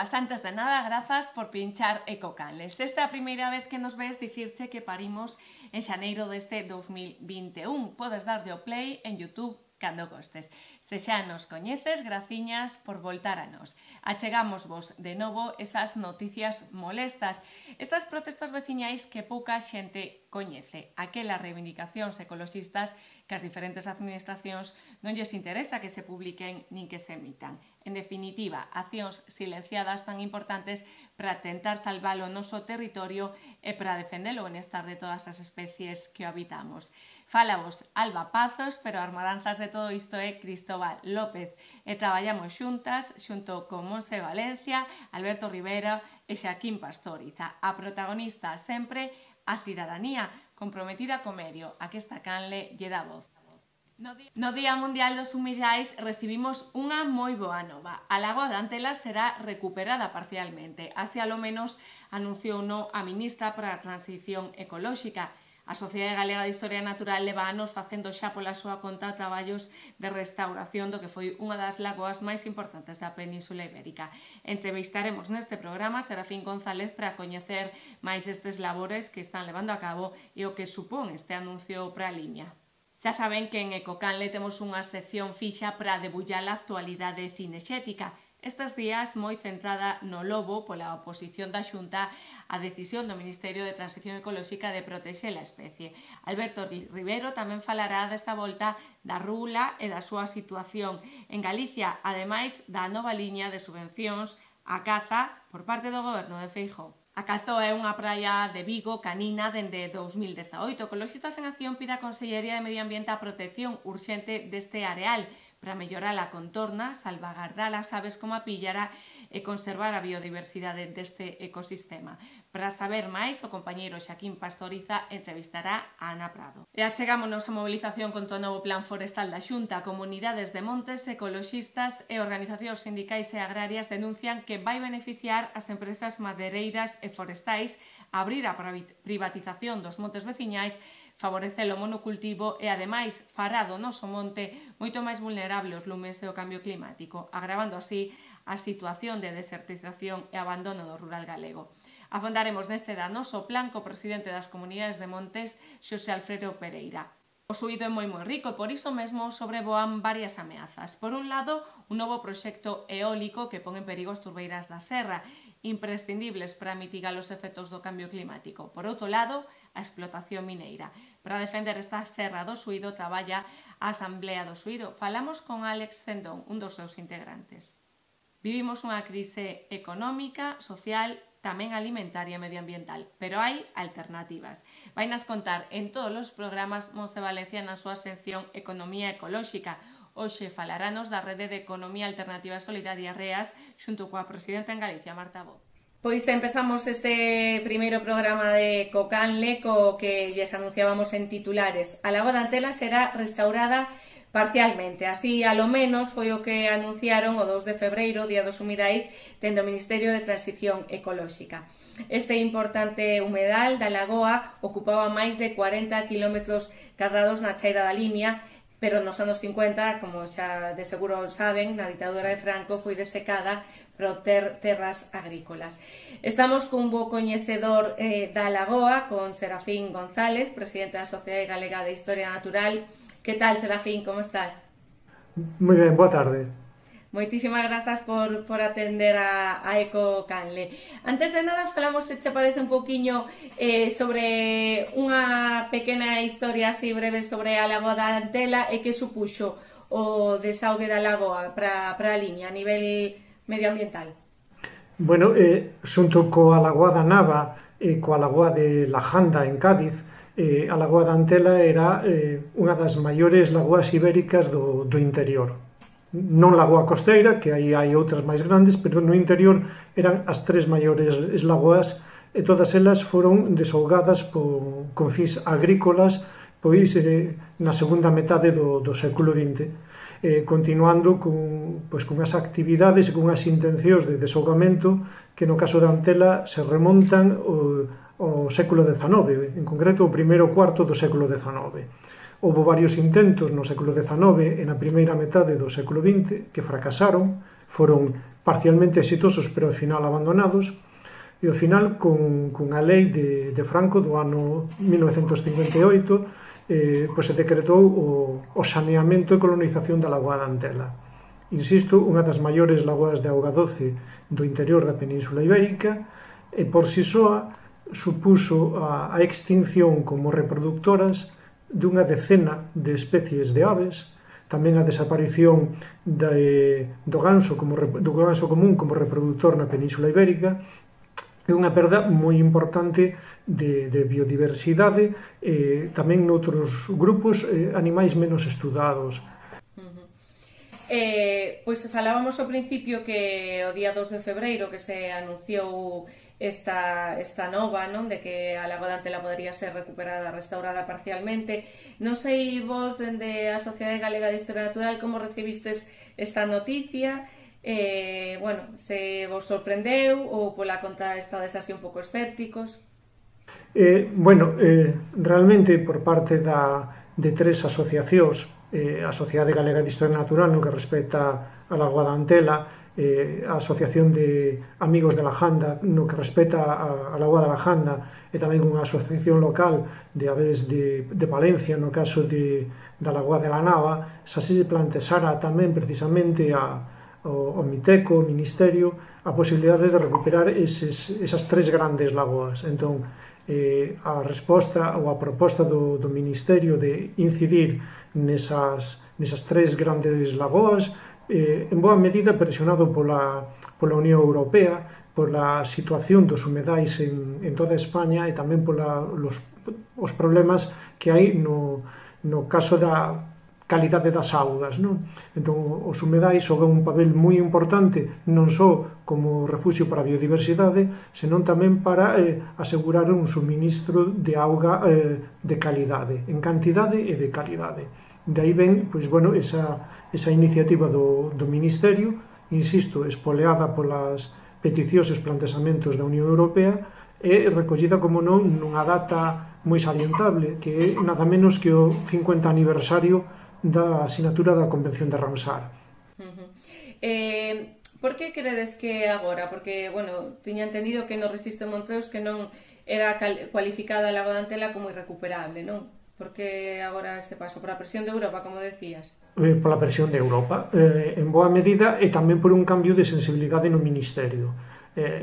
boas, antes de nada, grazas por pinchar Ecocanles. Esta é a primeira vez que nos ves dicirche que parimos en xaneiro deste 2021. Podes darlle o play en YouTube cando gostes. Se xa nos coñeces, graciñas por voltar a nos. Achegamos vos de novo esas noticias molestas, estas protestas veciñais que pouca xente coñece, aquelas reivindicacións ecoloxistas que as diferentes administracións non lles interesa que se publiquen nin que se emitan. En definitiva, accións silenciadas tan importantes para tentar salvar o noso territorio e para defender o benestar de todas as especies que o habitamos. Fálavos Alba Pazos, pero as maranzas de todo isto é Cristóbal López e traballamos xuntas, xunto con Monse Valencia, Alberto Rivera e Xaquín Pastoriza. A protagonista sempre, a cidadanía, comprometida co medio, a que esta canle lle dá voz. No Día Mundial dos Humidais recibimos unha moi boa nova. A lagoa de Antela será recuperada parcialmente. Así, alo menos, anunciouno a ministra para a Transición Ecolóxica. A Sociedade Galega de Historia Natural leva anos facendo xa pola súa conta traballos de restauración do que foi unha das lagoas máis importantes da Península Ibérica. Entrevistaremos neste programa Serafín González para coñecer máis estes labores que están levando a cabo e o que supón este anuncio para a Limia. Xa saben que en Ecocanle temos unha sección fixa para debullar a actualidade cinexética. Estes días moi centrada no lobo pola oposición da Xunta á decisión do Ministerio de Transición Ecolóxica de protexer a especie. Alberto Rivero tamén falará desta volta da rula e da súa situación en Galicia, ademais da nova liña de subvencións á caza por parte do goberno de Feijóo. A Calzó é unha praia de Vigo canina dende 2018. Ecoloxistas en Acción pide á Consellería de Medio Ambiente a protección urxente deste areal para mellorar a contorna, salvagardar as aves como a píllara e conservar a biodiversidade deste ecosistema. Para saber máis, o compañeiro Xaquín Pastoriza entrevistará a Ana Prado. E achegámonos a mobilización contra o novo plan forestal da Xunta. Comunidades de montes, ecoloxistas e organizacións sindicais e agrarias denuncian que vai beneficiar as empresas madeireiras e forestais a abrir a privatización dos montes veciñais, favorecer o monocultivo e, ademais, fará do noso monte moito máis vulnerable aos lumes e ao cambio climático, agravando así a situación de desertización e abandono do rural galego. Afondaremos neste danoso plan co presidente das comunidades de montes, Xosé Alfredo Pereira. O suído é moi rico e por iso mesmo sobrevoan varias ameazas. Por un lado, un novo proxecto eólico que pon en perigo as turbeiras da serra, imprescindibles para mitigar os efectos do cambio climático. Por outro lado, a explotación mineira. Para defender esta serra do suído traballa a Asamblea do Suído. Falamos con Álex Cendón, un dos seus integrantes. Vivimos unha crise económica, social, tamén alimentaria e medioambiental, pero hai alternativas. Vainas contar en todos os programas Monse Valencia na súa sección Economía Ecolóxica. Hoxe falaranos da Rede de Economía Alternativa Solidaria REAS xunto coa presidenta en Galicia, Marta Voz. Pois empezamos este primeiro programa de Ecocanle co que lles anunciábamos en titulares. A lagoa de Antela será restaurada parcialmente. Así, alo menos, foi o que anunciaron o 2 de febreiro, Día dos Humidais, dende o Ministerio de Transición Ecolóxica. Este importante humedal da lagoa ocupaba máis de 40 km cadrados na chaira da Limia, pero nos anos 50, como xa de seguro saben, na ditadura de Franco foi desecada para ter terras agrícolas. Estamos cun bo coñecedor da lagoa, con Serafín González, presidente da Sociedade Galega de Historia Natural. Que tal, Serafín, como estás? Moi ben, boa tarde. Moitísimas grazas por atender a Ecocanle. Antes de nada, falamos, se che parece, un poquinho sobre unha pequena historia así breve sobre a lagoa da Antela e que supuxo o desaugue da lagoa para a Limia a nivel medioambiental. Bueno, xunto coa lagoa da Nava e coa lagoa de La Janda en Cádiz, a lagoa da Antela era unha das maiores lagoas ibéricas do interior. Non lagoa costeira, que aí hai outras máis grandes, pero no interior eran as tres maiores lagoas e todas elas foron desaugadas con fins agrícolas pois na segunda metade do século XX, continuando con as actividades e con as intencións de desaugamento que no caso da Antela se remontan ao século XIX, en concreto o primeiro cuarto do século XIX. Houve varios intentos no século XIX e na primeira metade do século XX que fracasaron, foron parcialmente exitosos, pero ao final abandonados, e ao final, con a lei de Franco do ano 1958, pois se decretou o saneamento e colonización da lagoa da Antela. Insisto, unha das maiores lagoas de auga doce do interior da Península Ibérica, e por si soa supuso a extinción como reproductoras dunha decena de especies de aves, tamén a desaparición do ganso común como reproductor na Península Ibérica, é unha perda moi importante de biodiversidade, tamén noutros grupos animais menos estudados. Pois falábamos ao principio que o día 2 de febreiro que se anunciou esta nova, non, de que a lagoa da Antela podería ser recuperada, restaurada parcialmente. Non sei vos, dende a Sociedade Galega de Historia Natural, como recibistes esta noticia, bueno, se vos sorprendeu ou pola conta estades así un pouco escépticos? Bueno, realmente por parte de tres asociacións, a Sociedade Galega de Historia Natural no que respecta a lagoa da Antela, a Asociación de Amigos de la Janda no que respecta a lagoa da Janda, e tamén unha asociación local de aves de Palencia no caso da lagoa de la Nava, xa se plantexara tamén precisamente o Miteco, o Ministerio, a posibilidade de recuperar esas tres grandes lagoas. Entón, a resposta ou a proposta do Ministerio de incidir nesas tres grandes lagoas, en boa medida presionado pola Unión Europea, pola situación dos humedais en toda España e tamén os problemas que hai no caso da calidade das augas, non? Entón, os humedais xogan un papel moi importante non só como refuxio para a biodiversidade, senón tamén para asegurar un suministro de auga de calidade, en cantidade e de calidade. De aí ven, pois, bueno, esa iniciativa do Ministerio, insisto, espoleada polas peticións e plantexamentos da Unión Europea e recollida, como non, nunha data moi salientable, que é nada menos que o 50 aniversario da asinatura da Convención de Ramsar. Por que credes que agora? Porque, bueno, tiña entendido que no Resiste Monteos que non era cualificada a lagoa da Antela como irrecuperable, non? Por que agora se paso? Por a presión de Europa, como decías? Pola presión de Europa, en boa medida, e tamén por un cambio de sensibilidade no Ministerio.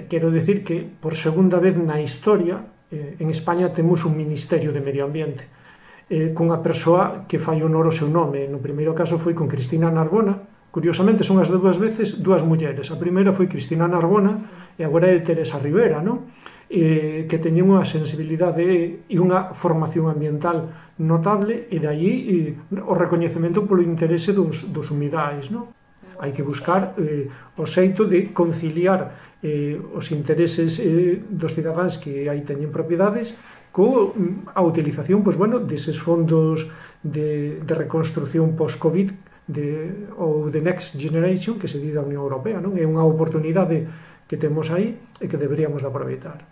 Quero decir que, por segunda vez na historia, en España temos un Ministerio de Medio Ambiente, cunha persoa que fai honor ao seu nome. No primeiro caso foi con Cristina Narbona. Curiosamente son as dúas veces dúas mulleres. A primeira foi Cristina Narbona e agora é Teresa Rivera, non? Que teñen unha sensibilidade e unha formación ambiental notable, e de aí o recoñecemento polo interese dos humidais, non? Hai que buscar o xeito de conciliar os intereses dos cidadáns que aí teñen propiedades coa utilización, pois, bueno, deses fondos de reconstrucción post-Covid ou de Next Generation que se di da Unión Europea, non? É unha oportunidade que temos aí e que deberíamos de aproveitar.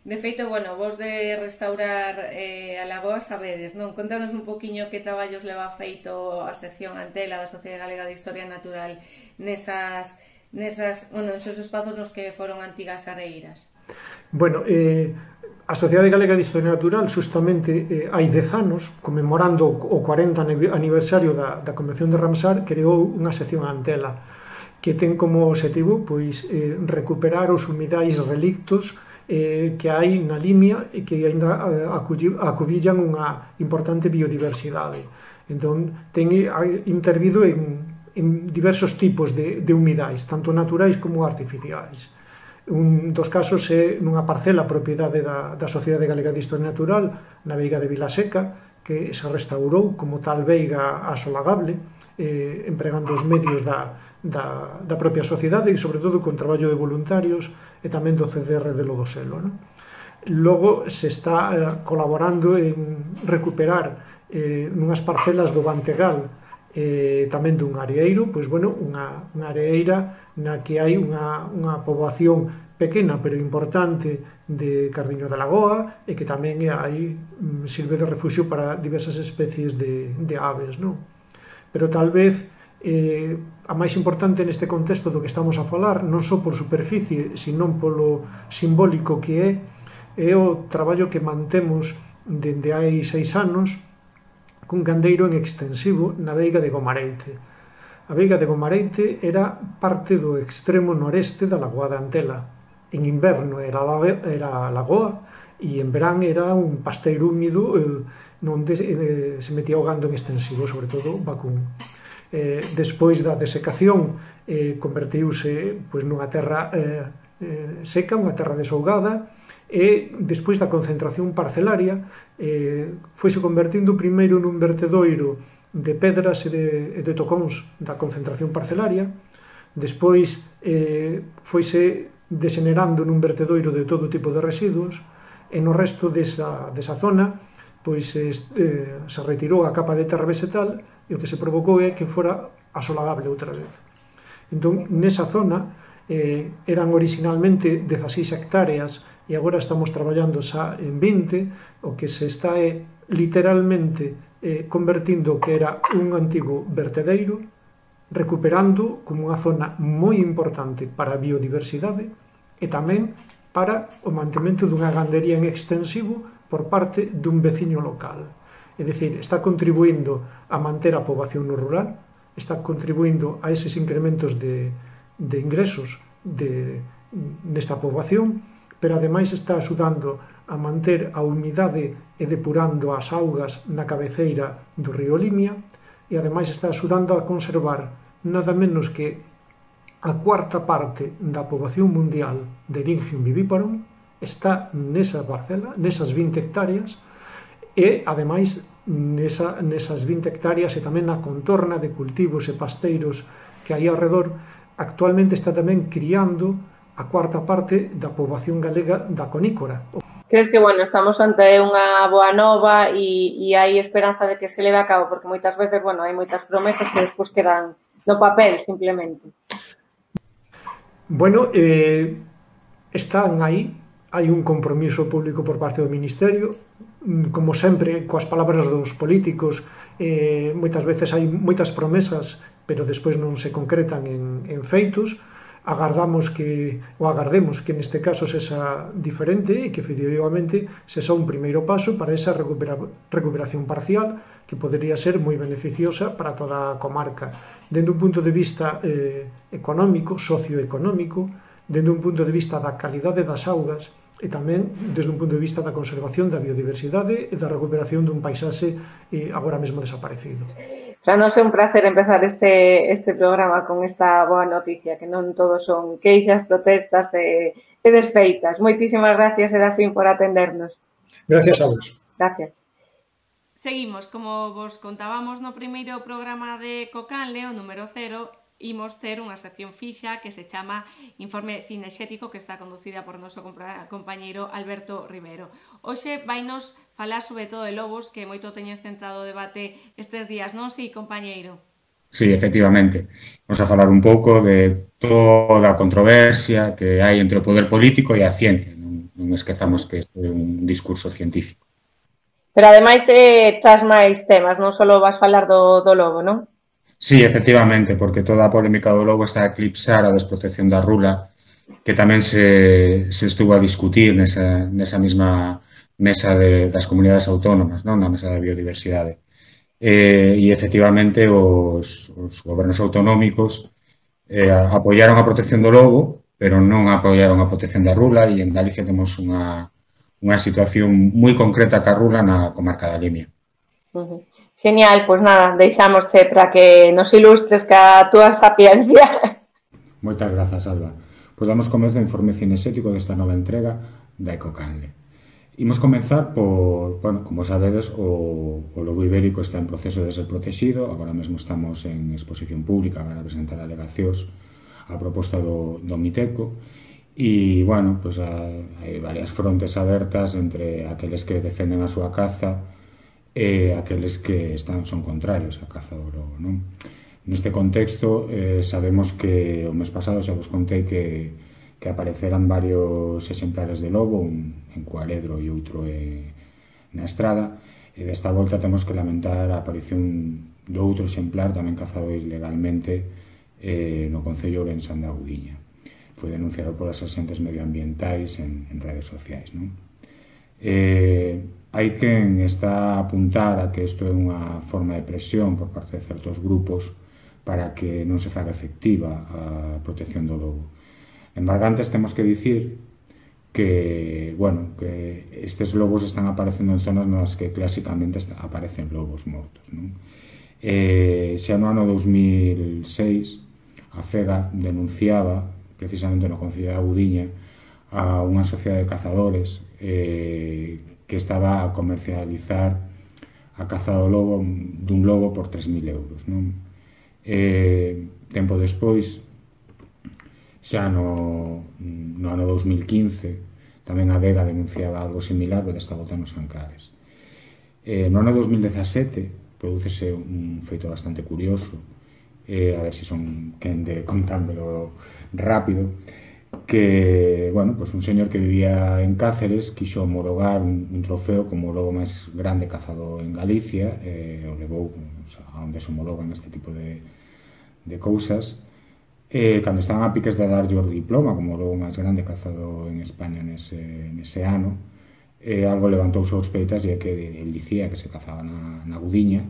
De feito, bueno, vos de restaurar a lagoa sabedes, non? Contanos un poquinho que traballos leva feito a sección Antela da Sociedade Galega de Historia Natural neses espazos nos que foron antigas areiras. Bueno, a Sociedade Galega de Historia Natural justamente hai 10 anos, conmemorando o 40 aniversario da Convención de Ramsar, creou unha sección Antela que ten como objetivo, pois, recuperar os humidais relictos que hai na Limia e que ainda acubillan unha importante biodiversidade. Entón, ten intervido en diversos tipos de humidais, tanto naturais como artificiais. Un dos casos é nunha parcela propiedade da Sociedade Galega de Historia Natural na veiga de Vilaseca, que se restaurou como tal veiga asolagable, empregando os medios da propia sociedade e, sobre todo, con traballo de voluntarios e tamén do CDR de Lodoselo, non? Logo se está colaborando en recuperar nunhas parcelas do Bantegal tamén dun areeiro, pois, bueno, unha areeira na que hai unha poboación pequena pero importante de cardiño da lagoa e que tamén aí sirve de refuxio para diversas especies de aves, non? Pero tal vez a máis importante neste contexto do que estamos a falar, non só por superficie, senón polo simbólico que é o traballo que mantemos dende hai 6 anos cun gandeiro en extensivo na veiga de Gomareite. A veiga de Gomareite era parte do extremo noreste da Lagoa de Antela. En inverno era a lagoa e en verán era un pasteiro húmido onde se metía o gando en extensivo, sobre todo vacún. Despois da desecación convertiuse nunha terra seca, unha terra desaugada, e despois da concentración parcelaria foise convertindo primeiro nun vertedoiro de pedras e de tocóns da concentración parcelaria, despois foise desenerando nun vertedoiro de todo tipo de residuos, e no resto desa zona se retirou a capa de terra vegetal e o que se provocou é que fora asolagable outra vez. Entón, nesa zona eran originalmente 16 hectáreas e agora estamos traballando xa en 20, o que se está literalmente convertindo o que era un antigo vertedeiro, recuperando como unha zona moi importante para a biodiversidade e tamén para o mantemento dunha gandería en extensivo por parte dun veciño local. É dicir, está contribuindo a manter a poboación no rural, está contribuindo a eses incrementos de ingresos nesta poboación, pero ademais está axudando a manter a humidade e depurando as augas na cabeceira do río Limia, e ademais está axudando a conservar nada menos que a cuarta parte da poboación mundial de Eryngium viviparum está nesa parcela, nesas 20 hectáreas, e ademais nesas 20 hectáreas e tamén na contorna de cultivos e pasteiros que hai ao redor, actualmente está tamén criando a cuarta parte da poboación galega da conícora. Crees que, estamos ante unha boa nova e hai esperanza de que se leve a cabo, porque moitas veces, hai moitas promesas que despois quedan no papel, simplemente. Están aí, hai un compromiso público por parte do Ministerio, como sempre, coas palabras dos políticos, moitas veces hai moitas promesas, pero despois non se concretan en feitos. Agardemos que neste caso sexa diferente e que efectivamente sexa un primeiro paso para esa recuperación parcial que podería ser moi beneficiosa para toda a comarca, dende un punto de vista económico, socioeconómico, dende un punto de vista da calidade das augas e tamén desde un punto de vista da conservación da biodiversidade e da recuperación dun paisaxe agora mesmo desaparecido. Para nós é un placer empezar este programa con esta boa noticia, que non todos son queixas, protestas e desfeitas. Moitísimas gracias, Serafín, por atendernos. Gracias a vos. Gracias. Seguimos, como vos contábamos no primeiro programa de Cocanle, o número 0, imos ter unha sección fixa que se chama Informe Cinexético, que está conducida por noso compañeiro Alberto Rivero. Hoxe vainos falar sobre todo de lobos, que moito teñen centrado o debate estes días, non? Si, compañeiro? Sí, efectivamente. Vamos a falar un pouco de toda a controversia que hai entre o poder político e a ciencia. Non esquezamos que este é un discurso científico. Pero ademais tras máis temas, non só vas falar do lobo, non? Sí, efectivamente, porque toda a polémica do lobo está a eclipsar a desprotección da rula, que tamén se estuvo a discutir nesa mesma mesa das comunidades autónomas, non? Na mesa da biodiversidade. E, efectivamente, os gobernos autonómicos apoiaron a protección do lobo, pero non apoiaron a protección da rula, e en Galicia temos unha situación moi concreta ca rula na comarca da Limia. Genial, pois nada, deixámosche para que nos ilustres ca túa sapiencia. Moitas grazas, Alba. Pois damos comezo ao informe cinexético desta nova entrega da Ecocanle. Imos comenzar por, como sabedes, o lobo ibérico está en proceso de ser protegido, agora mesmo estamos en exposición pública para presentar alegacións a proposta do Miteco, e, hai varias frontes abertas entre aqueles que defenden a súa caza e aqueles que son contrarios á caza do lobo, non? Neste contexto, sabemos que o mes pasado xa vos contei que apareceran varios exemplares de lobo, un en Cualedro e outro na Estrada, E desta volta temos que lamentar a aparición do outro exemplar tamén cazado ilegalmente no concello de Ourensán de Agudiña. Foi denunciado polas axentes medioambientais en redes sociais, non? Hai quen está a apuntar a que isto é unha forma de presión por parte de certos grupos para que non se faga efectiva a protección do lobo. En Bargantes temos que dicir que, bueno, que estes lobos están aparecendo en zonas nas que clásicamente aparecen lobos mortos, non? Xa no ano 2006 a FEGA denunciaba precisamente no concello de Agudiña a unha sociedade de cazadores que estaba a comercializar a caza do lobo, dun lobo por 3.000 euros, non? Tempo despois, xa no ano 2015, tamén a DEGA denunciaba algo similar, pero desta volta nos Ancares. No ano 2017 prodúcese un feito bastante curioso, a ver se son quen de contándolo rápido, que, bueno, pues un señor que vivía en Cáceres quixo homologar un trofeo como o lobo máis grande cazado en Galicia, o levou a onde se homologan este tipo de cousas, cando estaban a piques de darlle o diploma como o lobo máis grande cazado en España nese ano, algo levantou sospeitas e que el dicía que se cazaba na Agudiña.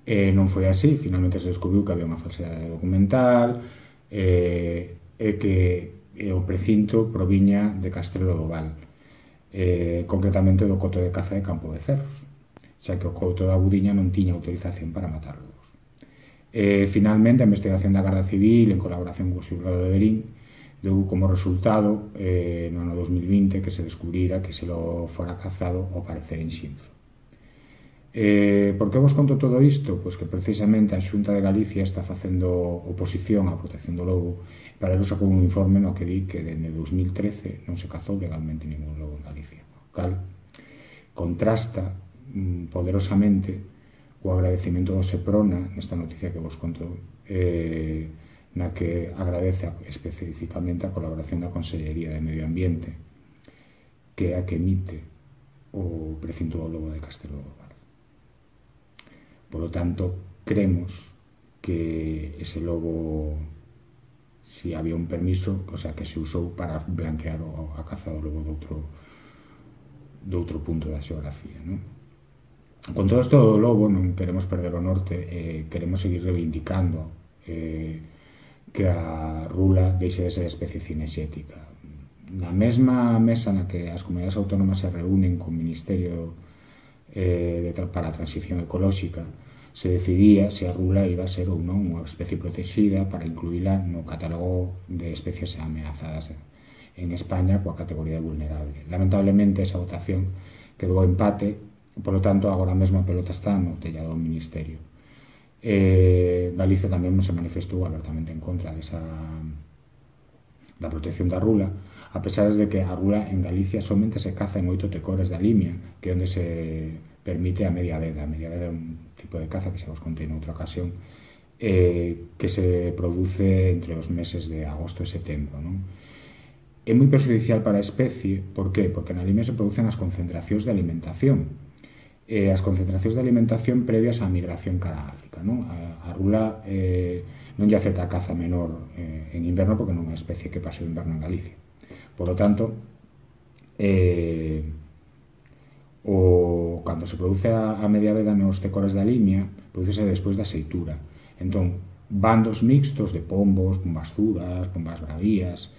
Non foi así, finalmente se descubriu que había unha falsedade documental e que o precinto proviña de Castrelo do Val, concretamente do coto de caza de Campo de Cerros, xa que o coto da Agudiña non tiña autorización para matar lobos. Finalmente, a investigación da Garda Civil, en colaboración co xulgado de Verín, deu como resultado no ano 2020 que se descubrira que se lo fora cazado ao parecer en Xinzo. Por que vos conto todo isto? Pois que precisamente a Xunta de Galicia está facendo oposición á protección do lobo. Para eso sacou un informe no que di que dende 2013 non se cazou legalmente ningún lobo en Galicia, o cal contrasta poderosamente co agradecimento do Seprona nesta noticia que vos conto, na que agradece especificamente a colaboración da Consellería de Medio Ambiente, que é a que emite o precinto do lobo de Castrelo do Val. Por lo tanto, cremos que ese lobo, si había un permiso, o sea, que se usou para blanquear a caza do lobo do outro punto da xeografía, non? Con todo isto do lobo non queremos perder o norte, queremos seguir reivindicando que a rula deixe de ser especie cinexética. Na mesma mesa na que as comunidades autónomas se reúnen co Ministerio para a Transición Ecolóxica, se decidía se a rula iba a ser ou non unha especie protegida para incluíla no catálogo de especies ameazadas en España coa categoría de vulnerable. Lamentablemente, esa votación quedou empate, por lo tanto, agora mesmo a pelota está no tellado do Ministerio. Galicia tamén se manifestou abertamente en contra da protección da rula, a pesar de que a rula en Galicia somente se caza en 8 tecores da Limia, que é onde se permite a media veda. A media veda é un tipo de caza que xa vos contei noutra ocasión, que se produce entre os meses de agosto e setembro, non? É moi perjudicial para a especie, por qué? Porque na Limia se producen as concentracións de alimentación, as concentracións de alimentación previas á migración cara a África, non? A rula non lle afecta a caza menor en inverno porque non é unha especie que pase o inverno en Galicia. Por lo tanto, cando se produce a media veda nos tecores da Limia, producese despois da seitura. Entón, bandos mixtos de pombos, pombas zuras, pombas bravías,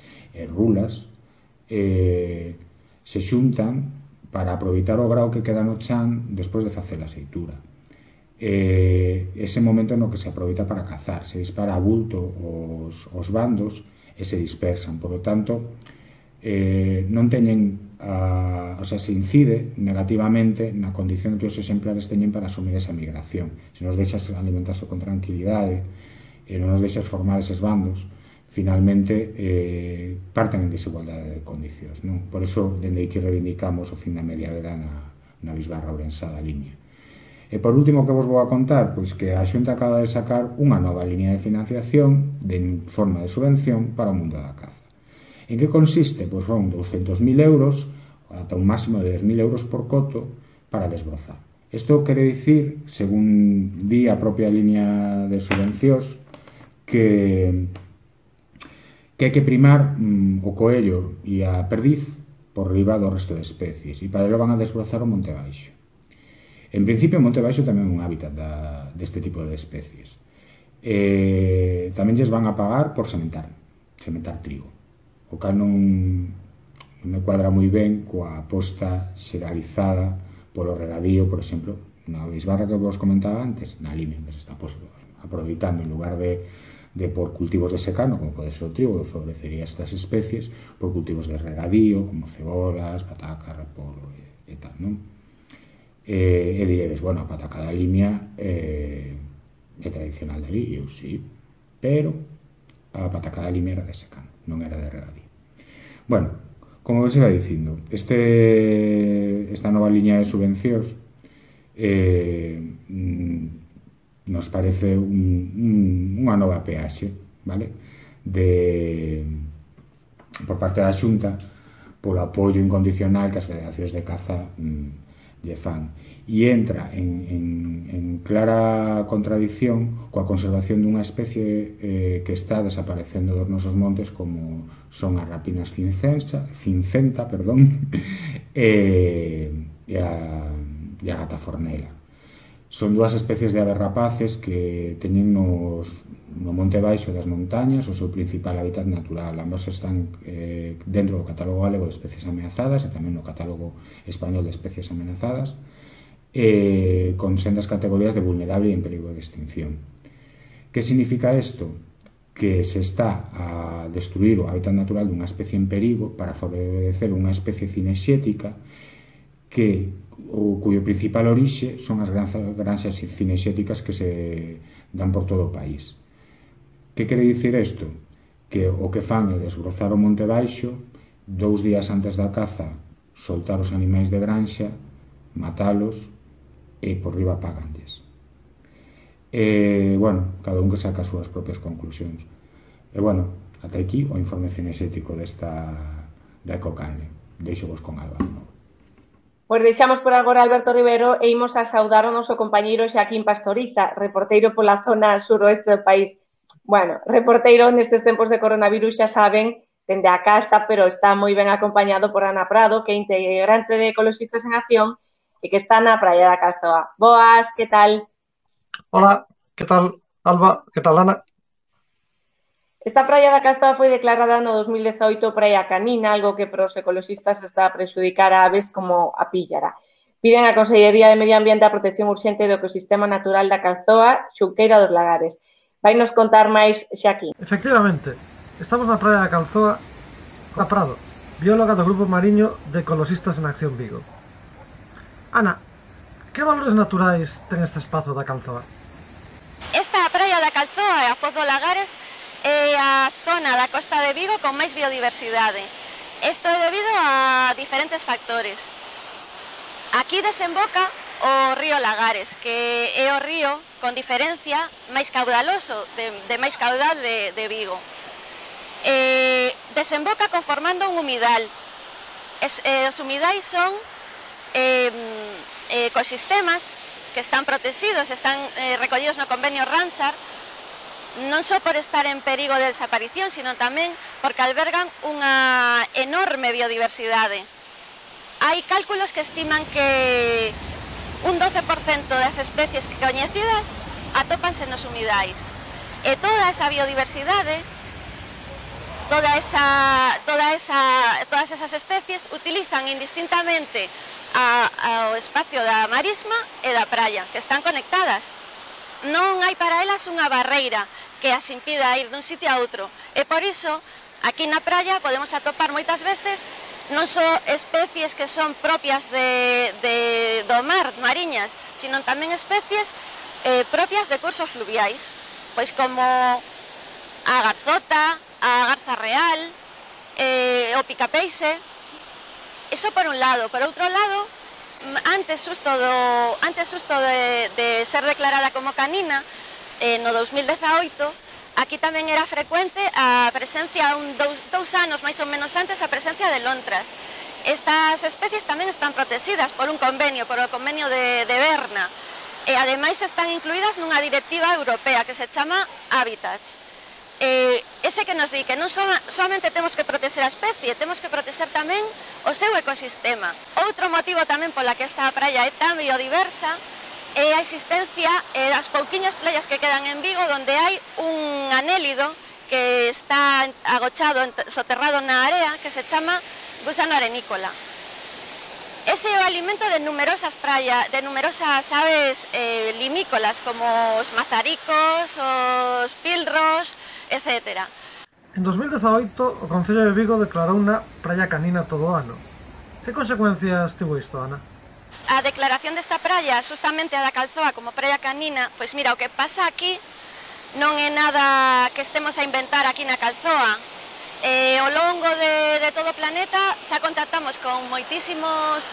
rulas, se xuntan para aproveitar o grao que queda no chan despois de facer a seitura. Ese momento no que se aproveita para cazar, se dispara a bulto os bandos e se dispersan. Por lo tanto, non teñen, o sea, se incide negativamente na condición que os exemplares teñen para asumir esa migración. Se nos deixas alimentarse con tranquilidade e non nos deixas formar eses bandos, finalmente parten en desigualdade de condicións, non? Por iso, dende aí que reivindicamos o fin da media veda na bisbarra ourensá da Limia. E por último, que vos vou a contar, pois que a Xunta acaba de sacar unha nova liña de financiación de forma de subvención para o mundo da caza. En que consiste? Pois son 200.000 euros, ata un máximo de 10.000 euros por coto, para desbrozar. Isto quere dicir, según di a propia liña de subvencións, que hai que primar o coello e a perdiz por riba do resto de especies, e para ello van a desbrozar o monte baixo. En principio, o monte baixo tamén é un hábitat deste tipo de especies. Tamén lles van a pagar por sementar trigo, o cal non me cuadra moi ben coa aposta xeralizada polo regadío, por exemplo, na bisbarra que vos comentaba antes, na limia, que se está aproveitando en lugar de por cultivos de secano, como pode ser o trigo, que favorecería estas especies, por cultivos de regadío, como cebolas, patacas, repolo e tal, non? E diredes, bueno, a pataca da limia é tradicional de ali, eu sí, pero a pataca da limia era de secano, non era de regadío. Bueno, como vos iba dicindo, esta nova liña de subvencións nos parece unha nova peaxe, vale? Por parte da Xunta, polo apoio incondicional que as federacións de caza lle fan, e entra en clara contradición coa conservación dunha especie que está desaparecendo dos nosos montes, como son as rapinas cincenta e a gata fornela. Son dúas especies de aves rapaces que teñen no monte baixo das montañas o seu principal hábitat natural. Ambos están dentro do catálogo galego de especies ameazadas e tamén no catálogo español de especies ameazadas, con sendas categorías de vulnerable e en perigo de extinción. Que significa isto? Que se está a destruir o hábitat natural dunha especie en perigo para favorecer unha especie cinexética cuyo principal orixe son as granxas cinexéticas que se dan por todo o país. Que quere dicir isto? Que o que fan é desbrozar o monte baixo, 2 días antes da caza soltar os animais de granxa, matalos e por riba paganlles. Bueno, cada un que saca as súas propias conclusións. E bueno, ata aquí o informe cinexético da Ecocanle. Deixo vos con Alba. Pois deixamos por agora Alberto Rivero e imos a saudar o noso compañeiro Xaquín Pastoriza, reporteiro pola zona suroeste do país. Bueno, reporteiro nestes tempos de coronavirus, xa saben, dende a casa, pero está moi ben acompañado por Ana Prado, que é integrante de Ecoloxistas en Acción e que está na praia da Calzoa. Boas, que tal? Hola, que tal Alba, que tal Ana? Esta praia da Calzoa foi declarada no 2018 praia canina, algo que para os ecoloxistas está a prexudicar a aves como a píllara. Piden a Consellería de Medio Ambiente a protección urxente do ecosistema natural da Calzoa, Xunqueira dos Lagares. Vai nos contar máis Xaquín. Efectivamente, estamos na praia da Calzoa con Ana Prado, bióloga do Grupo Mariño de Ecoloxistas en Acción Vigo. Ana, que valores naturais ten este espazo da Calzoa? Esta praia da Calzoa e a Foz dos Lagares é a zona da costa de Vigo con máis biodiversidade. Isto é debido a diferentes factores. Aquí desemboca o río Lagares, que é o río con diferencia máis caudaloso, de máis caudal de Vigo. Desemboca conformando un humidal. Os humidais son ecosistemas que están protegidos, están recollidos no convenio Ramsar, non só por estar en perigo de desaparición, sino tamén porque albergan unha enorme biodiversidade. Hai cálculos que estiman que un 12% das especies coñecidas atópanse nos humidais. E toda esa biodiversidade, todas esas especies utilizan indistintamente ao espacio da marisma e da praia, que están conectadas. Non hai para elas unha barreira que as impida ir dun sitio a outro. E por iso, aquí na praia podemos atopar moitas veces non só especies que son propias do mar, mariñas, sino tamén especies propias de cursos fluviais, pois como a garzota, a garza real, o picapeixe. Iso por un lado. Por outro lado, antes xusto de ser declarada como canina, no 2018, aquí tamén era frecuente a presencia, dous anos máis ou menos antes, a presencia de lontras. Estas especies tamén están protegidas por un convenio, por o convenio de Berna, e ademais están incluídas nunha directiva europea que se chama Habitats. Ese que nos di que non somente temos que proteger a especie, temos que proteger tamén o seu ecosistema. Outro motivo tamén pola que esta praia é tan biodiversa é a existencia das pouquiñas playas que quedan en Vigo, onde hai un anélido que está agochado, soterrado na area, que se chama gusano arenícola. Ese é o alimento de numerosas aves limícolas, como os mazaricos, os pilros, etc. En 2018, o Concello de Vigo declarou unha praia canina todo o ano. Que consecuencias tivo isto, Ana? A declaración desta praia, justamente a da Calzoa como praia canina, pois mira, o que pasa aquí non é nada que estemos a inventar aquí na Calzoa. Ao longo de todo o planeta xa contactamos con moitísimos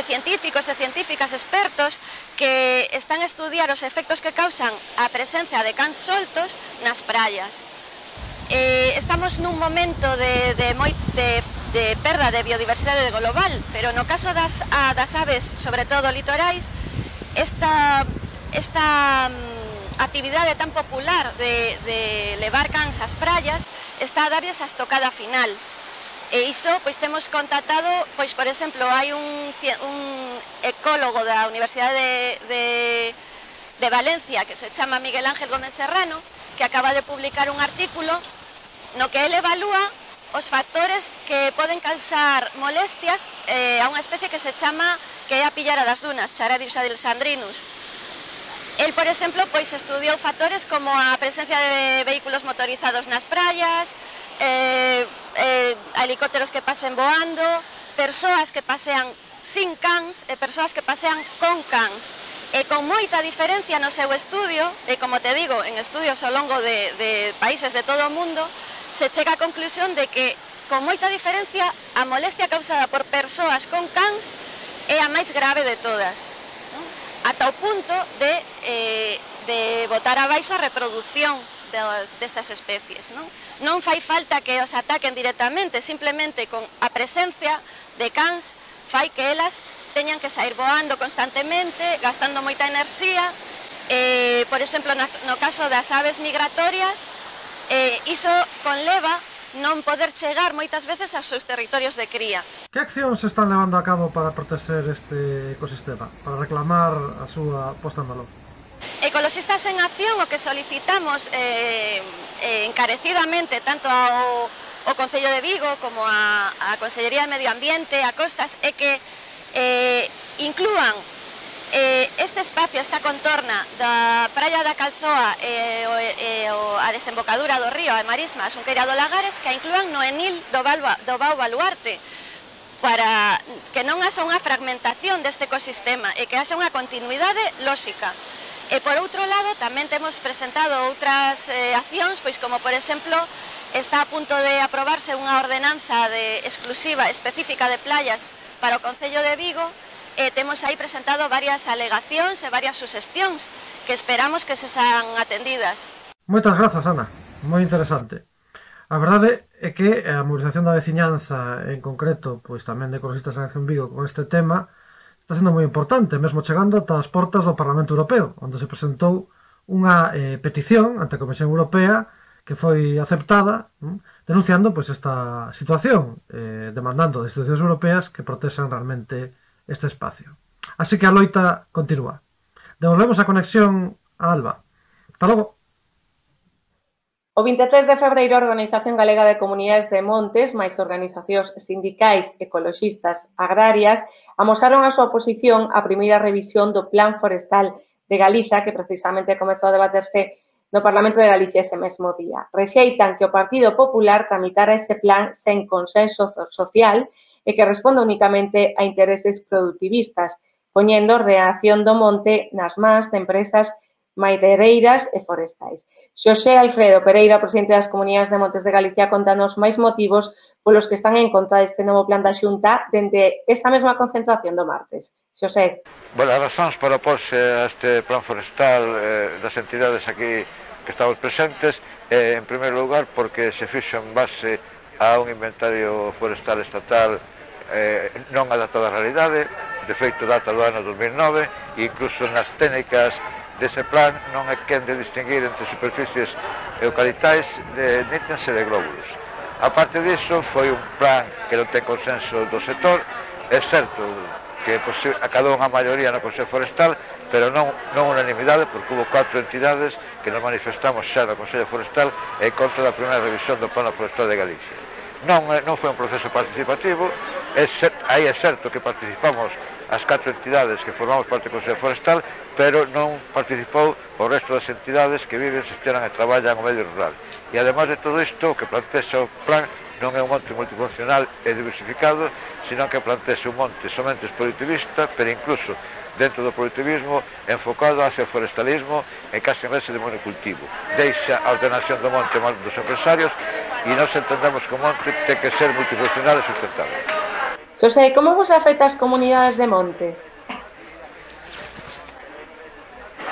científicos e científicas expertos que están a estudiar os efectos que causan a presencia de cans soltos nas praias. Estamos nun momento de perda de biodiversidade global, pero no caso das aves, sobre todo litorais, esta actividade tan popular de levar cans ás praias está a darlles a estocada final. E iso, pois temos contactado, pois por exemplo, hai un ecólogo da Universidade de Valencia que se chama Miguel Ángel Gómez Serrano, que acaba de publicar un artículo no que ele evalúa os factores que poden causar molestias a unha especie que se chama, que é a pillara das dunas, Charadrius adelsandrinus. El, por exemplo, pois estudiou factores como a presencia de vehículos motorizados nas praias, helicópteros que pasen voando, persoas que pasean sin cans e persoas que pasean con cans. E con moita diferencia no seu estudio, e como te digo, en estudios ao longo de países de todo o mundo, se chega á conclusión de que, con moita diferencia, a molestia causada por persoas con cans é a máis grave de todas, ata o punto de botar abaixo a reproducción destas especies. Non fai falta que os ataquen directamente, simplemente con a presencia de cans fai que elas teñan que sair voando constantemente, gastando moita enerxía. Por exemplo, no caso das aves migratorias, iso conleva non poder chegar moitas veces aos seus territorios de cría. Que accións se están levando a cabo para proteger este ecosistema, para reclamar a súa posta en valor? Ecoloxistas en Acción o que solicitamos encarecidamente tanto ao Concello de Vigo como a Consellería de Medio Ambiente, a Costas, é que inclúan este espacio, esta contorna da praia da Calzoa e a desembocadura do río, a Marisma, a Xunqueira do Lagares, que a inclúan no enil do Vao Baluarte, para que non haxa unha fragmentación deste ecosistema e que haxa unha continuidade lóxica. E por outro lado, tamén temos presentado outras accións, pois como por exemplo, está a punto de aprobarse unha ordenanza exclusiva, específica de playas para o Concello de Vigo, e temos aí presentado varias alegacións e varias suxestións que esperamos que se sean atendidas. Moitas grazas, Ana. Moi interesante. A verdade é que a movilización da veciñanza, en concreto, pois tamén de Ecoloxistas en Acción Vigo, con este tema, está sendo moi importante, mesmo chegando ata as portas do Parlamento Europeo, onde se presentou unha petición ante a Comisión Europea que foi aceptada, denunciando pois esta situación, demandando das institucións europeas que protexan realmente este espacio. Así que a loita continúa. Devolvemos a conexión a Alba. Hasta logo. O 23 de febreiro, a Organización Galega de Comunidades de Montes, máis organizacións sindicais, ecoloxistas, agrarias, amosaron a súa oposición á primeira revisión do Plan Forestal de Galiza, que precisamente comezou a debaterse no Parlamento de Galicia ese mesmo día. Rexeitan que o Partido Popular tramitara ese plan sen consenso social e que responda únicamente a intereses productivistas, poñendo a ordenación do monte nas mans de empresas madeireiras e forestais. Xosé Alfredo Pereira, presidente das Comunidades de Montes de Galicia, contanos máis motivos polos que están en contra deste novo plan da Xunta dende esa mesma concentración do martes. Xosé. Bueno, as razóns para oporse a este plan forestal das entidades aquí que estamos presentes, en primeiro lugar, porque se fixo en base a un inventario forestal estatal non adaptada á realidade, de feito data do ano 2009, e incluso nas técnicas dese plan non é quen de distinguir entre superficies eucaliptais nítense de glóbulos. A parte disso, foi un plan que non ten consenso do sector. É certo que acadou unha maioría no Consello Forestal, pero non unanimidade, porque hubo 4 entidades que nos manifestamos xa no Consello Forestal en contra da primeira revisión do Plano Forestal de Galicia. Non foi un proceso participativo, aí é certo que participamos as 4 entidades que formamos parte do Consello Forestal, pero non participou o resto das entidades que viven, xestionan e traballan no medio rural. E ademais de todo isto, o que plantexa o plan non é un monte multifuncional e diversificado, sino que plantexa un monte somente exproductivista, pero incluso dentro do produtivismo enfocado hacia o forestalismo e case en rese de monocultivo. Deixa a ordenación do monte máis dos empresarios e nós entendemos que o monte ten que ser multifuncional e sustentable. Xosé, como vos afecta as comunidades de montes?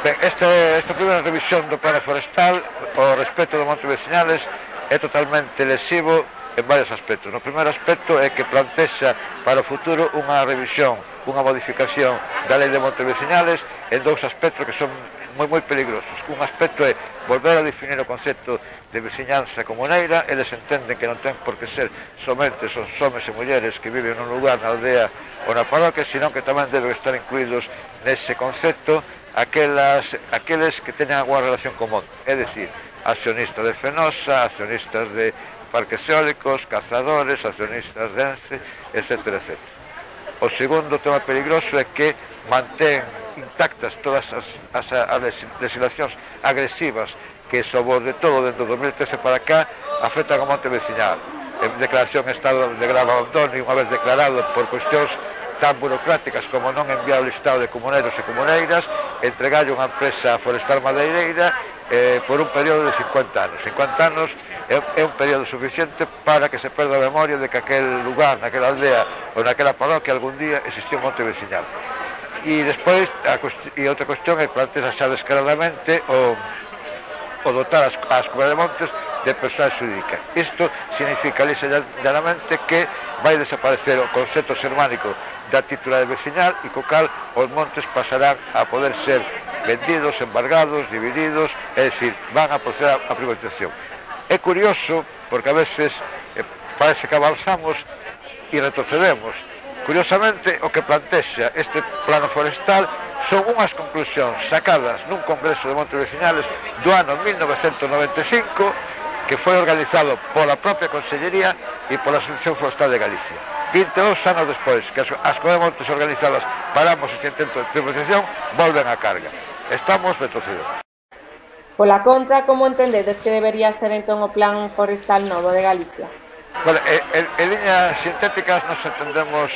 Ben, esta primeira revisión do plano forestal ao respecto dos montes vecinales é totalmente lesivo en varios aspectos. No primeiro aspecto é que plantexa para o futuro unha revisión, unha modificación da lei de montes vecinales en dous aspectos que son moi peligrosos. Un aspecto é volver a definir o concepto de veciñanza comuneira. Eles entenden que non ten por que ser somente os homes e mulleres que viven nun lugar, na aldea ou na parroquia, senón que tamén deben estar incluídos nese concepto aqueles que teñan alguna relación co monte, é dicir, accionistas de Fenosa, accionistas de parques eólicos, cazadores, accionistas de ENCE, etc. O segundo tema peligroso é que mantén intactas todas as legislacións agresivas que, sobre todo, dentro do 2013 para cá, afectan ao monte veciñal. Declaración en estado de grave abandono, e unha vez declarado por cuestións tan burocráticas como non enviar o listado de comuneiros e comuneiras, entregarlle unha empresa forestal madeireira por un período de 50 anos. 50 anos é un período suficiente para que se perda a memoria de que aquel lugar, naquela aldea ou naquela parroquia algún día existía un monte veciñal. E despois, outra cuestión é plantear xa descaradamente o dotar as comunidades de montes de persoa xurídica. Isto significa lisa llanamente que vai desaparecer o concepto xermánico da titularidade veciñal e co cal os montes pasarán a poder ser vendidos, embargados, divididos, é dicir, van a proceder a privatización. É curioso porque a veces parece que avanzamos e retrocedemos. Curiosamente, o que plantexa este plano forestal son unhas conclusións sacadas nun congreso de montes vecinales do ano 1995 que foi organizado pola propia Consellería e pola Asociación Forestal de Galicia. 22 anos despois que as comunidades montes organizadas paramos este intento de privatización, volven á carga. Estamos retrocedendo. Pola contra, como entendedes que debería ser entón o plan forestal novo de Galicia? Bueno, en liñas sintéticas nos entendemos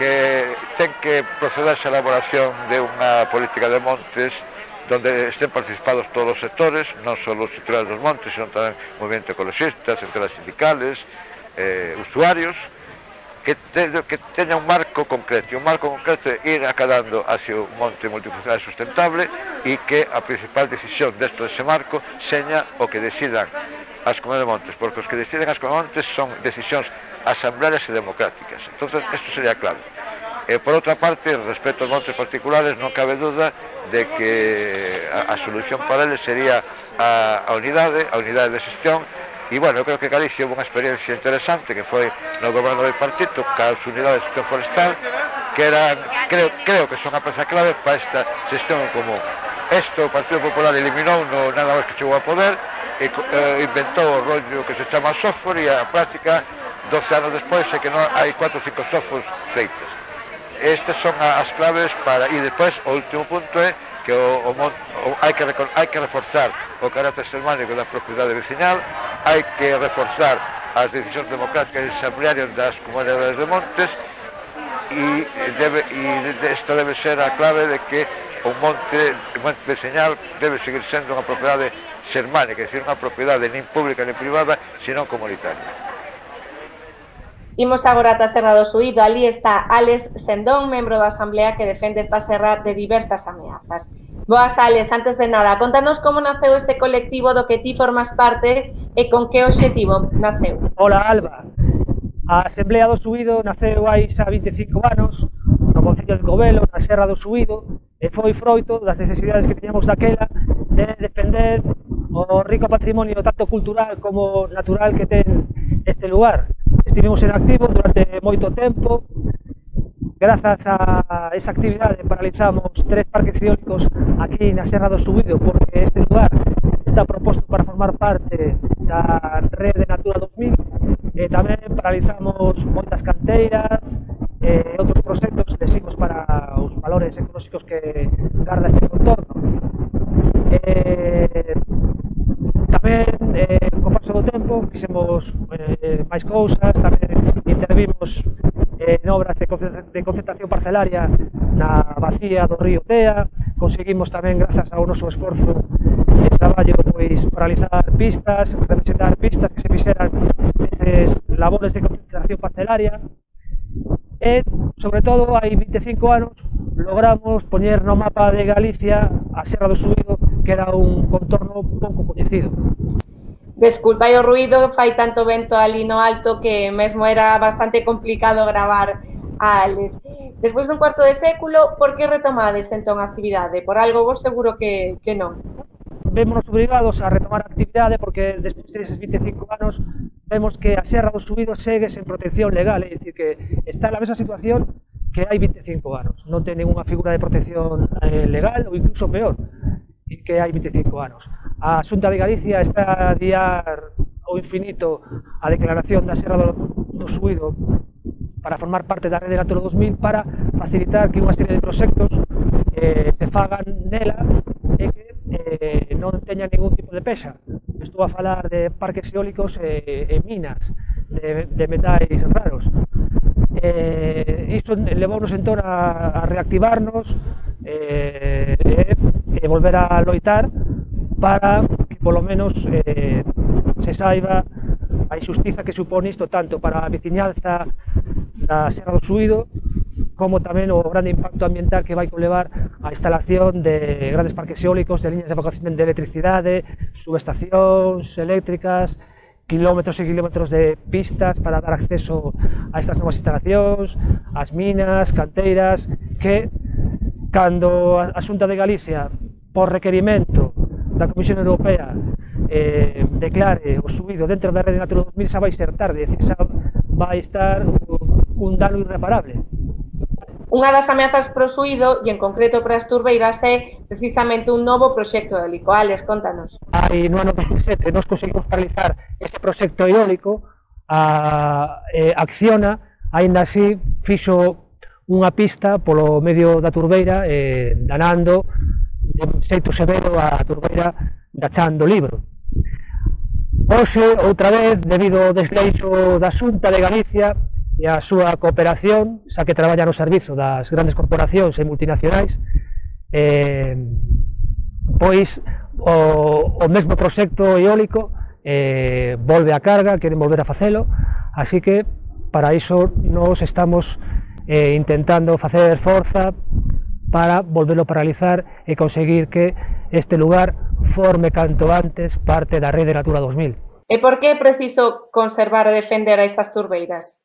que ten que procederse a elaboración de unha política de montes donde estén participados todos os sectores, non só os titulares dos montes, sino tamén movimento ecologistas, centrais sindicales, usuarios, que teña un marco concreto. E un marco concreto é ir acadando hacia un monte multifuncional sustentable e que a principal decisión deste marco seña o que decidan as comunidades de montes, porque os que deciden as comunidades de montes son decisións asamblearias e democráticas. Entonces, isto sería clave. Por outra parte, respecto aos montes particulares, non cabe duda de que a solución para eles sería a unidade de xestión. E, bueno, eu creo que Galicia houve unha experiencia interesante que foi no goberno do Bipartito ca as unidades de xestión forestal que eran, creo que son a peza clave para esta xestión en común. Isto o Partido Popular eliminou nada máis que chegou a poder e inventou o rollo que se chama software e a práctica 12 anos despois é que non hai 4 ou 5 softwares feitas. Estas son as claves para... E despois o último punto é que hai que reforzar o carácter xermánico da propiedade veciñal, hai que reforzar as decisións democráticas e asamblearias das comunidades de montes e esta debe ser a clave de que o monte veciñal debe seguir sendo unha propiedade xermánica, é dicir, unha propiedade nin pública nin privada, senón comunitaria. Imos agora ata Serra do Suído. Ali está Álex Cendón, membro da Asamblea que defende esta serra de diversas ameazas. Boas, Álex, antes de nada, contanos como naceu ese colectivo do que ti formas parte e con que obxectivo naceu. Hola, Alba. A Asamblea do Subido naceu hai xa 25 anos no Concello de Covelo, na Serra do Subido, e foi froito das necesidades que teníamos daquela de defender o rico patrimonio tanto cultural como natural que ten este lugar. Estivemos en activo durante moito tempo. Grazas a esa actividade paralizamos 3 parques eólicos aquí na Serra do Subido, porque este lugar está proposto para formar parte da Rede Natura 2000, e tamén paralizamos moitas canteiras e outros proxectos lesivos para os valores ecolóxicos que garda este contorno. Tamén, co paso do tempo, fixemos máis cousas, tamén intervimos en obras de concentración parcelaria na bacía do río Tea. Conseguimos tamén, grazas ao noso esforzo de traballo, pois paralizar pistas, representar pistas que se fixeran neses labores de concentración parcelaria. E, sobre todo, hai 25 anos, logramos poñer no mapa de Galicia a Serra do Subido, que era un contorno pouco coñecido. Desculpa o ruido, fai tanto vento ali no alto que mesmo era bastante complicado gravar a Alex. Despois dun cuarto de século, por que retomades entón a actividade? Por algo vos seguro que non. Vémonos obrigados a retomar a actividade porque despois deses 25 anos vemos que a Serra do Subido segue sen protección legal, é dicir, que está na mesma situación que hai 25 anos. Non ten ninguna figura de protección legal ou incluso peor que hai 25 anos. A Xunta de Galicia está a adiar ao infinito a declaración da Serra do Subido para formar parte da Rede Natura 2000 para facilitar que unha serie de proxectos se fagan nela e que non teñan ningún tipo de pexa. Estou a falar de parques eólicos e minas de metais raros. Isto levounos entón a reactivarnos e volver a loitar para que polo menos se saiba a injustiza que supón isto tanto para a veciñanza da Serra do Subido como tamén o grande impacto ambiental que vai conlevar a instalación de grandes parques eólicos, de liñas de evacuación de electricidade, subestacións eléctricas, kilómetros e kilómetros de pistas para dar acceso a estas novas instalacións, as minas, canteiras, que cando a Xunta de Galicia, por requerimento da Comisión Europea, declare o Subido dentro da Rede Natura 2000, xa vai ser tarde, xa vai estar un dano irreparable. Unha das ameazas pro Subido, e en concreto para as turbeiras, é precisamente un novo proxecto eólico. Alex, contanos. No ano 2007 nos conseguimos paralizar ese proxecto eólico. A Acciona, aínda así, fixo unha pista polo medio da turbeira, danando de xeito severo a turbeira da Chan do Libro. Hoxe, outra vez, debido ao desleixo da Xunta de Galicia e a súa cooperación, xa que traballa no servizo das grandes corporacións e multinacionais, pois o mesmo proxecto eólico volve a carga, queren volver a facelo, así que para iso nos estamos intentando facer forza para volverlo a paralizar e conseguir que este lugar forme canto antes parte da Rede Natura 2000. E por que é preciso conservar e defender a esas turbeiras?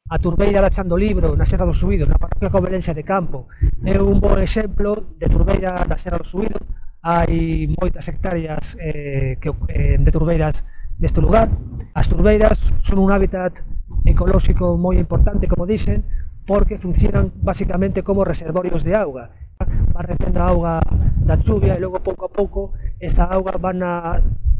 A turbeira da Chan do Libro, na Serra do Subido, na parroquia covelense de Campo, é un bon exemplo de turbeira da Serra do Subido. Hai moitas hectáreas de turbeiras neste lugar. As turbeiras son un hábitat ecolóxico moi importante, como dixen, porque funcionan basicamente como reservorios de auga. Van retendo a auga da chuvia e logo pouco a pouco esa auga van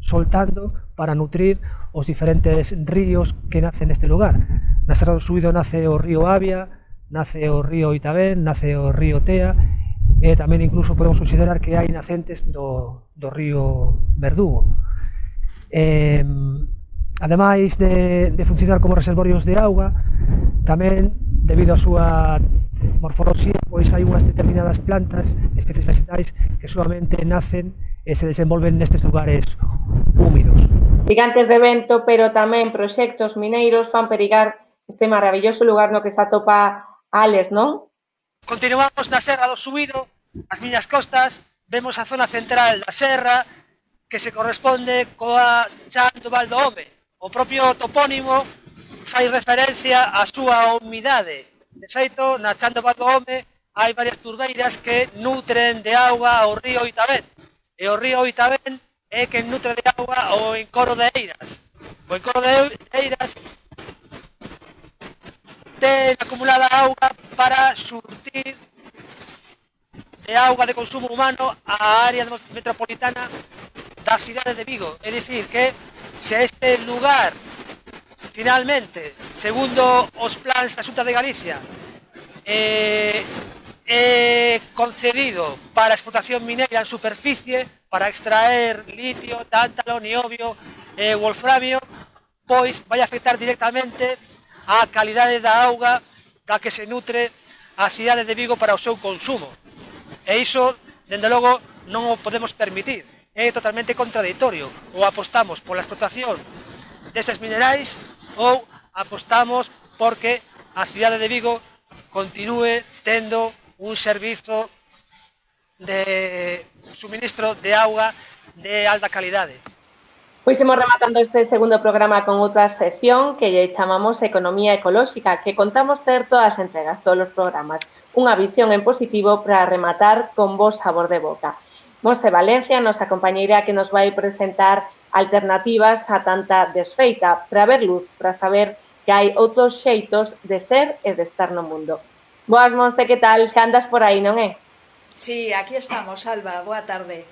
soltando para nutrir os diferentes ríos que nacen neste lugar. Na Serra do Subido nace o río Avia, nace o río Itabén, nace o río Tea e tamén incluso podemos considerar que hai nacentes do río Verdugo. Ademais de funcionar como reservorios de auga, tamén debido á súa morfoloxía, pois hai unhas determinadas plantas, especies vegetais, que solamente nacen e se desenvolven nestes lugares húmidos. Gigantes de vento, pero tamén proxectos mineiros fan perigar este maravilloso lugar no que se atopa Alex, non? Continuamos na Serra do Subido, as miñas costas, vemos a zona central da serra que se corresponde coa Chan do Val do Home. O propio topónimo fai referencia á súa humidade. De feito, na Chan do Val do Home hai varias turbeiras que nutren de auga o río Oitabén. E o río Oitabén é que nutre de auga o encoro de Eiras. O encoro de Eiras ten acumulada auga para surtir de auga de consumo humano á área metropolitana da cidade de Vigo. É dicir, que se este lugar, finalmente, segundo os plans da Xunta de Galicia, é concedido para a explotación mineira en superficie, para extraer litio, tántalo, niobio e wolframio, pois vai afectar directamente a calidade da auga da que se nutre a cidade de Vigo para o seu consumo. E iso, dende logo, non o podemos permitir. É totalmente contradictorio. Ou apostamos pola explotación destes minerais ou apostamos porque a cidade de Vigo continúe tendo un servizo de suministro de auga de alta calidade. Pois imos rematando este segundo programa con outra sección que lle chamamos Economía Ecolóxica, que contamos ter todas as entregas, todos os programas. Unha visión en positivo para rematar con bo sabor de boca. Monse Valencia, nosa compañeira que nos vai presentar alternativas a tanta desfeita, para ver luz, para saber que hai outros xeitos de ser e de estar no mundo. Boas, Monse, que tal? Xa andas por aí, non é? Sí, aquí estamos, Alba, boa tarde.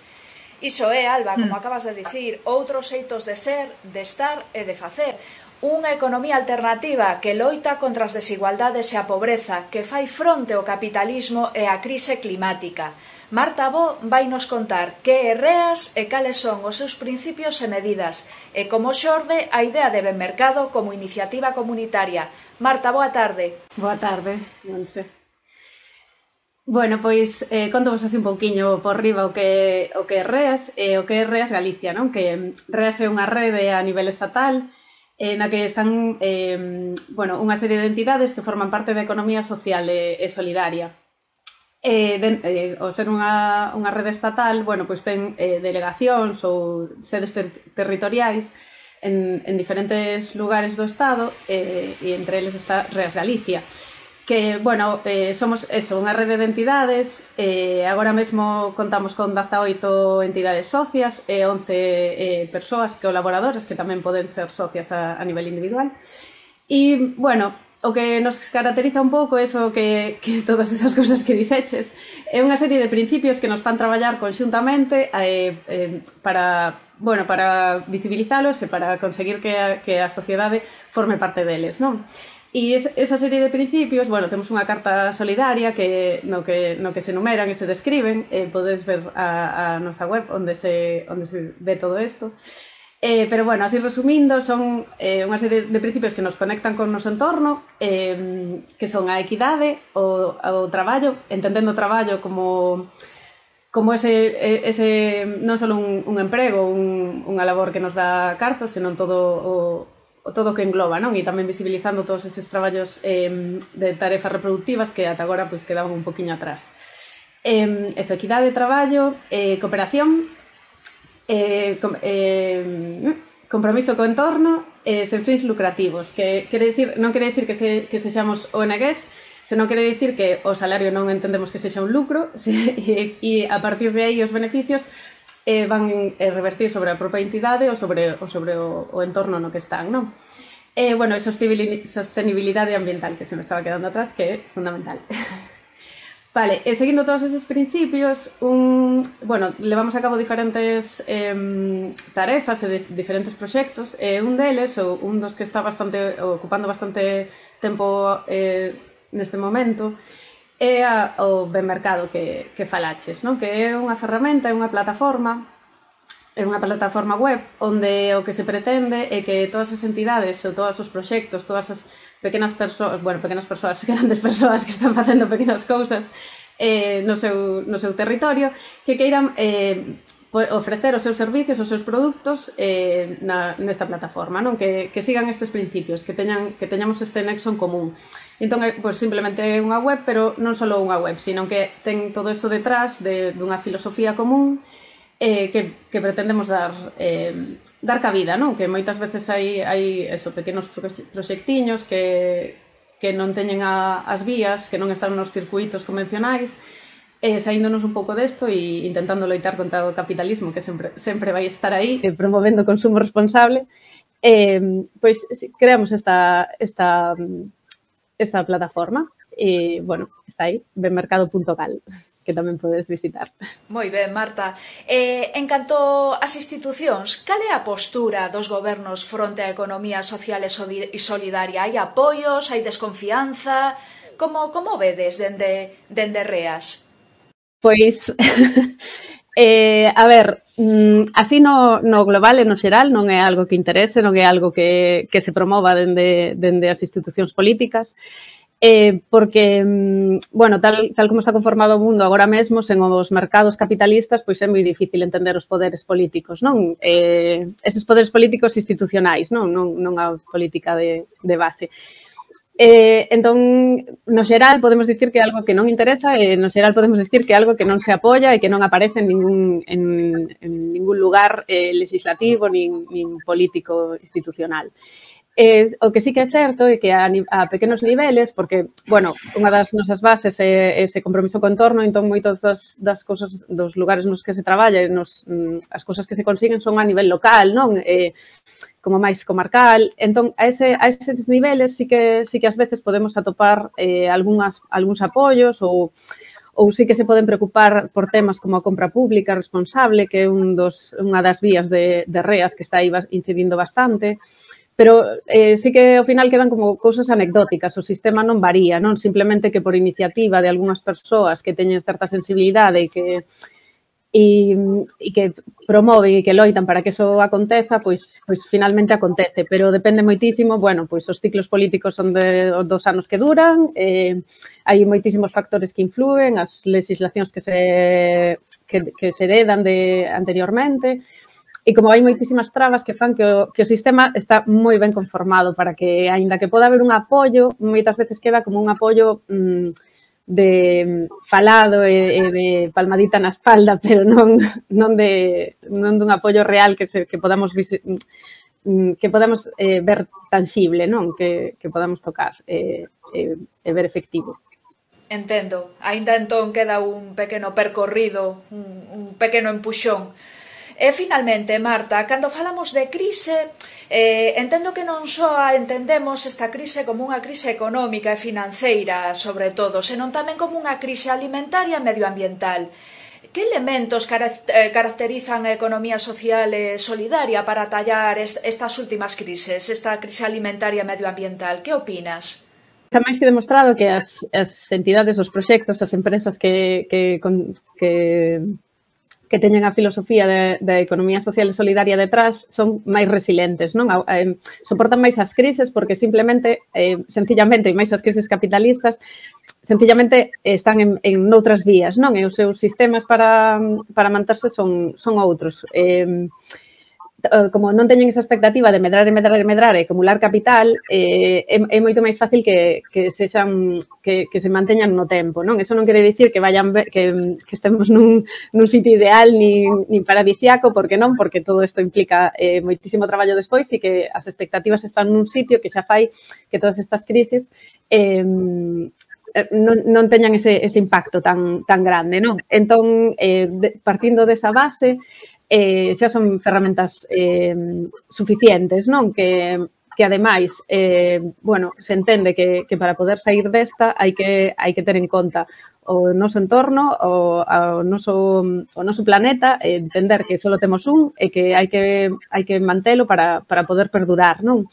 Iso é, Alba, como acabas de dicir, outros xeitos de ser, de estar e de facer. Unha economía alternativa que loita contra as desigualdades e a pobreza, que fai fronte ao capitalismo e á crise climática. Marta Bo vai nos contar que é REAS e cales son os seus principios e medidas, e como xorde a idea de Benmercado como iniciativa comunitaria. Marta, boa tarde. Boa tarde, Monse. Bueno, pois contovos así un pouquiño por riba o que é REAS e o que é REAS Galicia, non? Que REAS é unha rede a nivel estatal na que están unha serie de entidades que forman parte da economía social e solidaria. Ao ser unha rede estatal, bueno, pois ten delegacións ou sedes territoriais en diferentes lugares do Estado e entre eles está REAS Galicia. Que, bueno, somos unha rede de entidades, agora mesmo contamos con 18 entidades socias e 11 persoas colaboradoras que tamén poden ser socias a nivel individual. E, bueno, o que nos caracteriza un pouco é que todas esas cousas que dixeches é unha serie de principios que nos fan traballar conxuntamente para visibilizalos e para conseguir que a sociedade forme parte deles, non? E esa serie de principios, bueno, temos unha carta solidaria no que se enumeran e se describen, podes ver a nosa web onde se ve todo isto. Pero, bueno, así resumindo, son unha serie de principios que nos conectan con o noso entorno, que son a equidade, o traballo, entendendo o traballo como ese non só un emprego, unha labor que nos dá cartos, senón todo o que engloba, non? E tamén visibilizando todos eses traballos de tarefas reproductivas que ata agora pois quedaban un poquinho atrás. Equidade, traballo, cooperación, compromiso co entorno, sen fins lucrativos, que non quere dicir que sexamos ONGs, senón quere dicir que o salario non entendemos que sexa un lucro e a partir de aí os beneficios van revertir sobre a propia entidade ou sobre o entorno no que están, non? Bueno, sostenibilidade ambiental, que se me estaba quedando atrás, que é fundamental. Vale, seguindo todos esos principios, bueno, levamos a cabo diferentes tarefas e diferentes proxectos, e un deles, ou un dos que está ocupando bastante tempo neste momento, é o Benmercado que falaches, non? Que é unha ferramenta, é unha plataforma web onde o que se pretende é que todas as entidades ou todos os proxectos, todas as grandes persoas que están facendo pequenas cousas no seu territorio, que queiran ofrecer os seus servicios, os seus produtos nesta plataforma, non? Que sigan estes principios, que teñamos este nexo en común. Entón, simplemente é unha web, pero non só unha web, sino que ten todo iso detrás dunha filosofía común que pretendemos dar cabida, non? Que moitas veces hai pequenos proxectiños que non teñen as vías, que non están nos circuitos convencionais, saíndonos un pouco desto e intentando loitar contra o capitalismo, que sempre vai estar aí, promovendo o consumo responsable, pois creamos esta plataforma e, bueno, está aí, benmercado.gal, que tamén podes visitar. Moi ben, Marta. En canto ás institucións, cal é a postura dos gobernos fronte á economía social e solidaria? Hai apoios, hai desconfianza? Como vedes dende Reas? Pois, a ver, así no global e no xeral non é algo que interese, non é algo que se promova dende as institucións políticas, porque, bueno, tal como está conformado o mundo agora mesmo, sen os mercados capitalistas, pois é moi difícil entender os poderes políticos, non? Eses poderes políticos institucionais, non a política de base. Entón, no xeral, podemos dicir que é algo que non interesa e no xeral podemos dicir que é algo que non se apoia e que non aparece en ningún lugar legislativo nin político institucional. O que sí que é certo é que a pequenos niveles, porque, bueno, unha das nosas bases é ese compromiso co entorno, entón moitas das cousas, dos lugares nos que se traballa, as cousas que se consiguen son a nivel local, non? Como máis comarcal. Entón, a eses niveles sí que ás veces podemos atopar algúns apoios ou sí que se poden preocupar por temas como a compra pública responsable, que é unha das vías de Reas que está aí incidindo bastante. Pero sí que ao final quedan como cousas anecdóticas, o sistema non varía, non? Simplemente que por iniciativa de algunhas persoas que teñen certa sensibilidade e que promoven e que loitan para que eso aconteza, pois finalmente acontece, pero depende moitísimo, bueno, pois os ciclos políticos son dos anos que duran, hai moitísimos factores que influen, as legislacións que se heredan anteriormente. E como hai moitísimas trabas que fan que o sistema está moi ben conformado para que, aínda que poda haber un apoio, moitas veces queda como un apoio de falado e de palmadita na espalda, pero non dun apoio real que podamos ver tangible, non? Que podamos tocar e ver efectivo. Entendo. Aínda entón queda un pequeno percorrido, un pequeno empuxón. E, finalmente, Marta, cando falamos de crise, entendo que non só entendemos esta crise como unha crise económica e financeira, sobre todo, senón tamén como unha crise alimentaria e medioambiental. Que elementos caracterizan a economía social e solidaria para atallar estas últimas crises, esta crise alimentaria e medioambiental? Que opinas? Está máis que demostrado que as entidades, os proxectos, as empresas que teñen a filosofía da economía social e solidaria detrás son máis resilientes, non? Soportan máis as crises porque simplemente, sencillamente, e máis as crises capitalistas, sencillamente están en noutras vías, non? E os seus sistemas para manterse son outros. Como non teñen esa expectativa de medrar e acumular capital, é moito máis fácil que se manteñan no tempo, non? Eso non quere dicir que estemos nun sitio ideal nin paradisíaco, porque non, porque todo isto implica moitísimo traballo despois e que as expectativas están nun sitio que xa fai que todas estas crisis non teñan ese impacto tan grande, non? Entón, partindo desa base, xa son ferramentas suficientes, non? Que ademais, bueno, se entende que para poder sair desta hai que ter en conta o noso entorno, o noso planeta, entender que só temos un e que hai que mantelo para poder perdurar, non?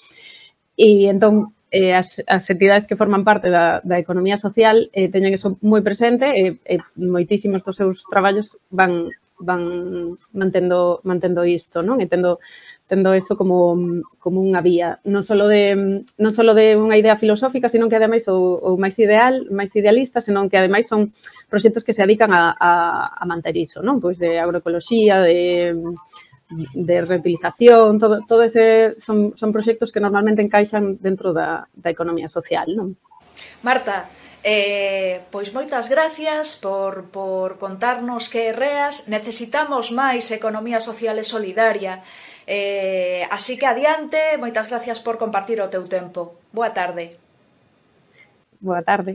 E entón, as entidades que forman parte da economía social teñen eso moi presente e moitísimos dos seus traballos van mantendo isto, non? E tendo isto como unha vía, non só de unha idea filosófica, senón que ademais o máis idealista, senón que ademais son proxectos que se dedican a manter iso, non? Pois de agroecoloxía, de reutilización, todo ese son proxectos que normalmente encaixan dentro da economía social, non? Marta, Pois moitas gracias por contarnos que é REAS. Necesitamos máis economía social e solidaria, así que adiante. Moitas gracias por compartir o teu tempo. Boa tarde. Boa tarde.